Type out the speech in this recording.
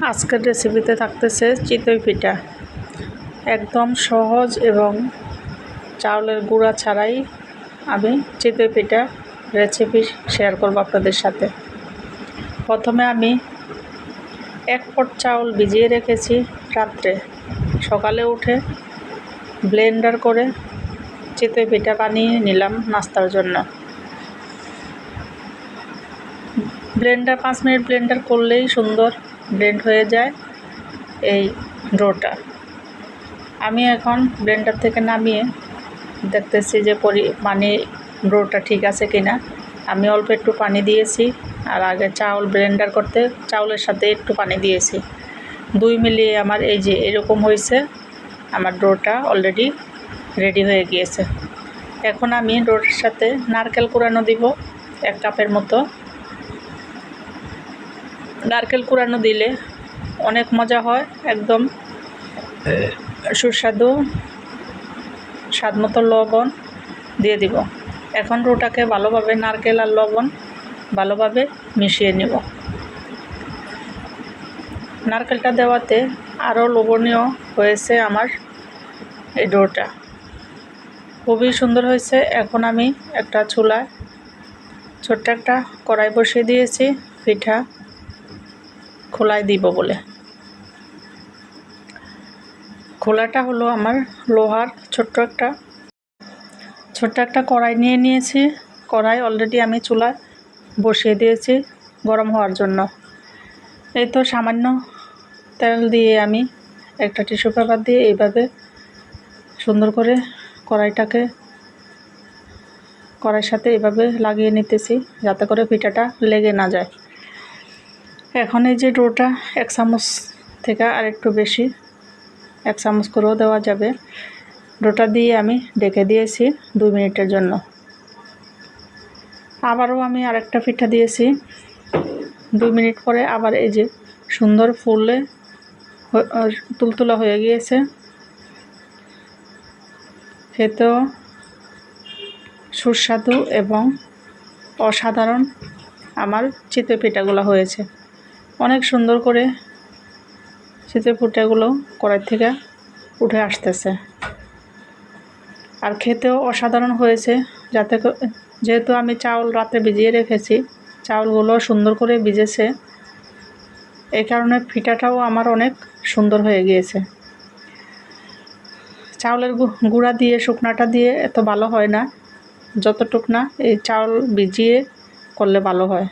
আজকের রেসিপিতে থাকতেছে চিতই পিঠা। একদম সহজ এবং চাউলের গুঁড়া ছাড়াই আমি চিতই পিঠা রেসিপি শেয়ার করব আপনাদের সাথে। প্রথমে আমি 1 পট চাউল ভিজিয়ে রেখেছি রাত্রে। সকালে উঠে ব্লেন্ডার করে চিতই পিঠা বানিয়ে নিলাম নাস্তার জন্য। ব্লেন্ডার 5 মিনিট ব্লেন্ডার করলেই সুন্দর ব্লেন্ড হয়ে যায় এই ডোটা। আমি এখন ব্লেন্ডার থেকে নামিয়ে দেখতেছি যে ডোটা ঠিক আছে কিনা। আমি অল্প একটু পানি দিয়েছি, আর আগে চাউল ব্লেন্ডার করতে চাউলের সাথে একটু পানি দিয়েছি। 2 মিলিয়ে আমার এই যে এরকম হয়েছে। আমার ডোটা অলরেডি রেডি হয়ে গিয়েছে। এখন আমি ডোটার সাথে নারকেল কুড়ানো দিব 1 কাপের মতো। নারকেল কুড়ানো দিলে অনেক মজা হয়, একদম সুস্বাদু। স্বাদ মতো লবণ দিয়ে দিব। এখন ডোটাকে ভালোভাবে নারকেল আর লবণ ভালোভাবে মিশিয়ে নেব। নারকেলটা দেওয়াতে আরও লোভনীয় হয়েছে আমার এই ডোটা, খুবই সুন্দর হয়েছে। এখন আমি একটা চুলায় ছোট্ট একটা কড়াই বসিয়ে দিয়েছি পিঠা খোলায় দিব বলে। খোলাটা হলো আমার লোহার ছোট্ট একটা কড়াই নিয়েছি। কড়াই অলরেডি আমি চুলায় বসিয়ে দিয়েছি গরম হওয়ার জন্য। এই তো সামান্য তেল দিয়ে আমি একটা টিস্যু পেপার দিয়ে এইভাবে সুন্দর করে কড়াইয়ের সাথে এভাবে লাগিয়ে নিতেছি, যাতে করে পিঠাটা লেগে না যায়। এখন এই যে ডোটা 1 চামচ থেকে আর একটু বেশি 1 চামচ করেও দেওয়া যাবে। ডোটা দিয়ে আমি ঢেকে দিয়েছি 2 মিনিটের জন্য। আবারও আমি আরেকটা পিঠা দিয়েছি। 2 মিনিট পরে আবার এই যে সুন্দর ফুলে তুলতুলা হয়ে গিয়েছে। খেতেও সুস্বাদু এবং অসাধারণ আমার চিতই পিঠাগুলো হয়েছে। অনেক সুন্দর করে চিতই পিঠাগুলো কড়াই থেকে উঠে আসতেছে, আর খেতেও অসাধারণ হয়েছে। যেহেতু আমি চাউল রাতে ভিজিয়ে রেখেছি, চাউলগুলো সুন্দর করে ভিজেছে, এই কারণে পিঠাটাও আমার অনেক সুন্দর হয়ে গিয়েছে। চাউলের গুঁড়া দিয়ে শুকনাটা দিয়ে এত ভালো হয় না, যতটুক না এই চাউল ভিজিয়ে করলে ভালো হয়।